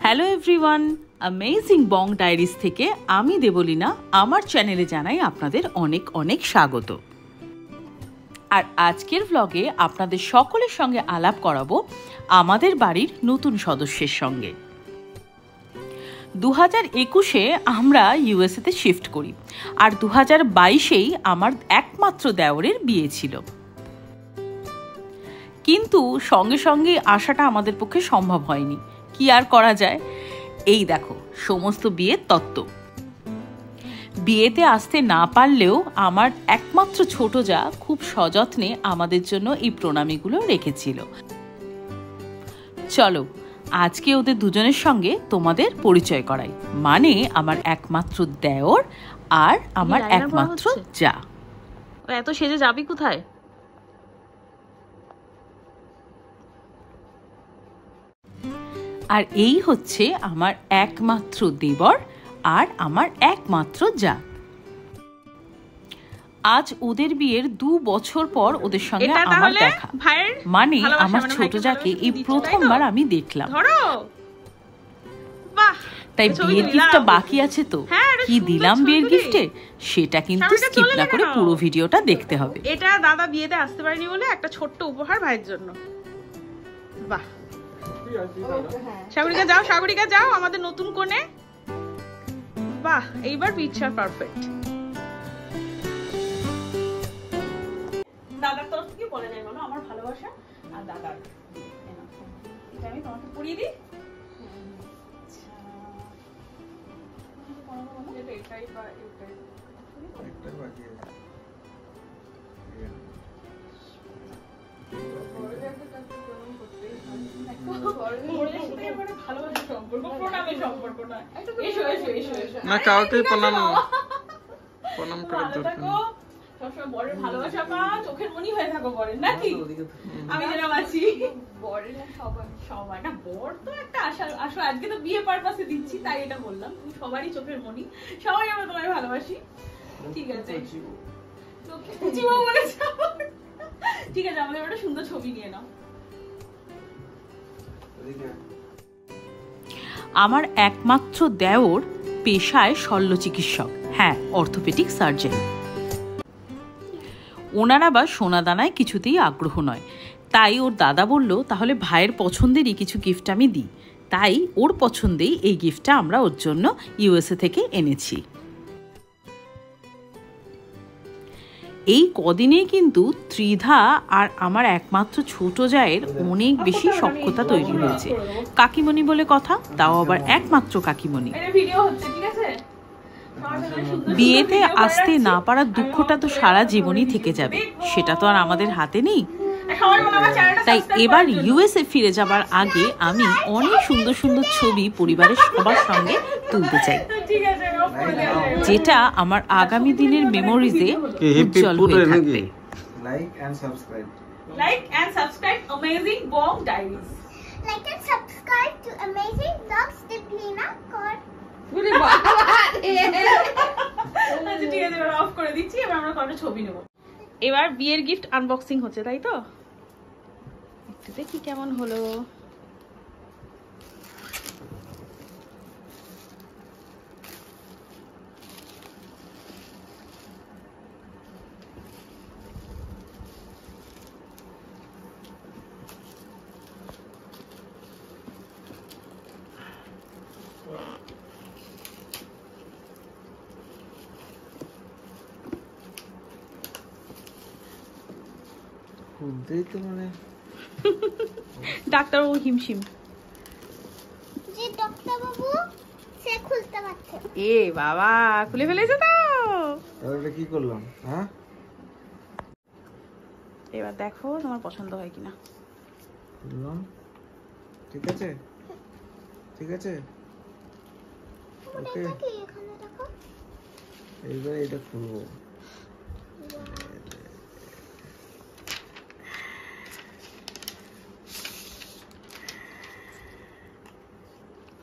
Hello everyone, amazing বং diaries থেকে আমি দেবলীনা আমার চ্যানেলে জানাই আপনাদের অনেক অনেক স্বাগত। আর আজকের ভ্লগে আপনাদের সকলের সঙ্গে আলাপ করাবো আমাদের বাড়ির নতুন সদস্যের সঙ্গে। 2021-এ আমরা ইউএসএতে শিফট করি আর 2022-এই আমার একমাত্র দেওরের বিয়ে ছিল। কিন্তু সঙ্গে সঙ্গে আসাটা আমাদের পক্ষে সম্ভব হয়নি। কি আর করা যায়, এই দেখো সমস্ত বিয়ের তত্ত্ব। বিয়েতে আসতে না পারলেও আমার একমাত্র ছোট যা খুব সযত্নে আমাদের জন্য এই প্রণামীগুলো রেখেছিল। চলো আজকে ওদের দুজনের সঙ্গে তোমাদের পরিচয় করাই, মানে আমার একমাত্র দেওর আর আমার একমাত্র যা। এত সেজে যাবি কোথায়? আর এই হচ্ছে আমার একমাত্র দেবর আর আমার একমাত্র যা। আজ ওদের বিয়ের 2 বছর পর ওদের সঙ্গে আমার দেখা, মানে আমার ছোট যাকে এই প্রথমবার আমি দেখলাম। তাই বিয়ের গিফটটা বাকি আছে, তো কি দিলাম বিয়ের গিফটে সেটা কিন্তু স্কিপ না করে পুরো ভিডিওটা দেখতে হবে। এটা দাদা বিয়েতে আসতে পারেনি বলে একটা ছোট্ট উপহার ভাইয়ের জন্য। বাহ, সাগরিকা যাও আমাদের নতুন কোণে। বাহ, এইবার পিকচার পারফেক্ট। দাদার তরফ থেকে বলে যায় বলো আমার ভালোবাসা আর দাদার। এটা আমি তোমাকে পরিয়ে দিই। না কাউকে প্রণাম করে সবসময় বরের ভালোবাসা পা, চোখের মনি হয়ে থাকো বরের, নাকি? আমি যেরকম আছি বরের সবাই না, বর তো একটা আসলে আজকে তো বিয়ে পারপাসে দিচ্ছি তাই এটা বললাম। তুমি সবারই চোখের মনি, সবাই আমরা তোমায় ভালোবাসি। ঠিক আছে, ঠিক আছে, আমাদের একটা সুন্দর ছবি নিয়ে নাও। আমার একমাত্র দেওর পেশায় শল্য চিকিৎসক, হ্যাঁ অর্থোপেডিক সার্জন। ওনার আবার সোনাদানায় কিছুতেই আগ্রহ নয়, তাই ওর দাদা বলল তাহলে ভাইয়ের পছন্দেরই কিছু গিফট আমি দিই। তাই ওর পছন্দেই এই গিফটটা আমরা ওর জন্য ইউএসএ থেকে এনেছি। এই কদিনে কিন্তু ত্রিধা আর আমার একমাত্র ছোট জায়ের অনেক বেশি সখ্যতা তৈরি হয়েছে। কাকিমণি বলে কথা, তাও আবার একমাত্র কাকিমণি। বিয়েতে আসতে না পারার দুঃখটা তো সারা জীবনই থেকে যাবে, সেটা তো আর আমাদের হাতে নেই। তাই এবার ইউএসএ ফিরে যাবার আগে আমি অনেক সুন্দর সুন্দর ছবি পরিবারের সবার সঙ্গে তুলতে চাই, যেটা আমার আগামী দিনের মেমোরিজে উজ্জ্বল হয়ে থাকবে। Like and subscribe Amazing Bong Diaries. Like and subscribe to Amazing Vlogs Deblina Kor. আচ্ছা ঠিক আছে, এবার অফ করে দিচ্ছি। এবার আমরা কটা ছবি নেব। এবার বিয়ের গিফট আনবক্সিং হচ্ছে, তাই তো? একটু দেখি কেমন হলো। খুলতেই তো মানে ডাক্তারবাবু হিমশিম। যে ডক্টর বাবু সে খুলতে পারছে। এ বাবা, খুলে ফেলেছে তো। এটা কি করলাম? হ্যাঁ, এবার দেখো তোমার পছন্দ হয় কিনা। খুললাম, ঠিক আছে ঠিক আছে, ওকে। এখানে দেখো, এইবার এটা খুলবো।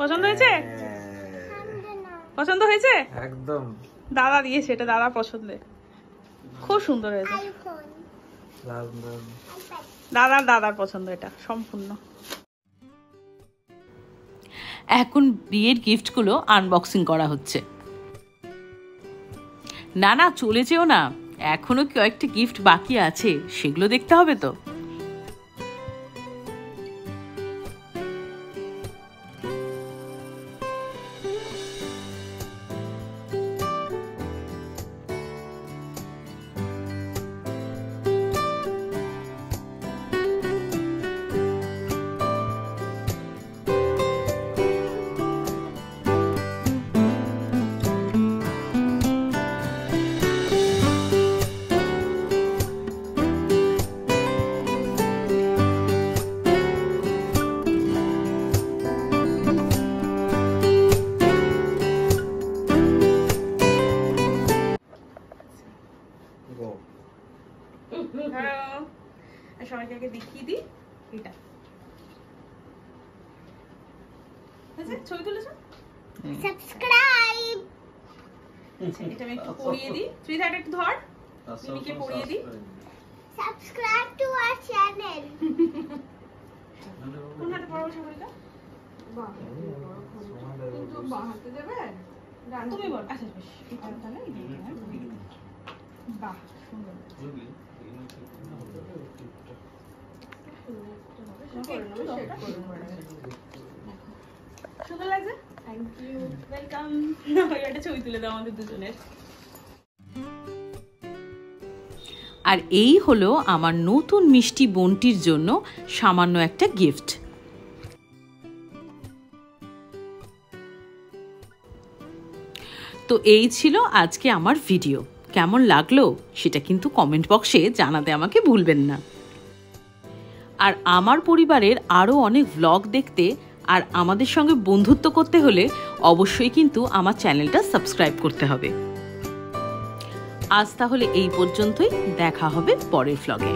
পছন্দ হয়েছে? পছন্দ হয়েছে একদম। দাদা দিয়েছে, এটা দাদা পছন্দের, খুব সুন্দর হয়েছে। আইফোন দাদার পছন্দ, এটা সম্পূর্ণ। এখন বিয়ের গিফটগুলো আনবক্সিং করা হচ্ছে। না না, চলে যেও না, এখনো কয়েকটা গিফট বাকি আছে, সেগুলো দেখতে হবে তো। Go. ধরো, আর সবাইকে আগে দেখিয়ে দিই এটা। আচ্ছা, ছবি তুলেছো? Subscribe. আচ্ছা, এটা আমি একটু পরিয়ে দিই। তুই এটা একটু ধর, মিমিকে পরিয়ে দিই। Subscribe to our channel. কোন হাতে পড়াবো সবাইটা? তুমি বল। আচ্ছা বেশ, এটা তাহলে এই দিকে, হ্যাঁ? বাহ, সুন্দর। সুন্দর লাগছে? Thank you, welcome. একটা ছবি তুলে দাও আমাদের দুজনের। আর এই হলো আমার নতুন মিষ্টি বোনটির জন্য সামান্য একটা গিফট। তো এই ছিল আজকে আমার ভিডিও। কেমন লাগলো সেটা কিন্তু কমেন্ট বক্সে জানাতে আমাকে ভুলবেন না। আর আমার পরিবারের আরও অনেক ভ্লগ দেখতে আর আমাদের সঙ্গে বন্ধুত্ব করতে হলে অবশ্যই কিন্তু আমার চ্যানেলটা সাবস্ক্রাইব করতে হবে। আজ তাহলে এই পর্যন্তই, দেখা হবে পরের ভ্লগে।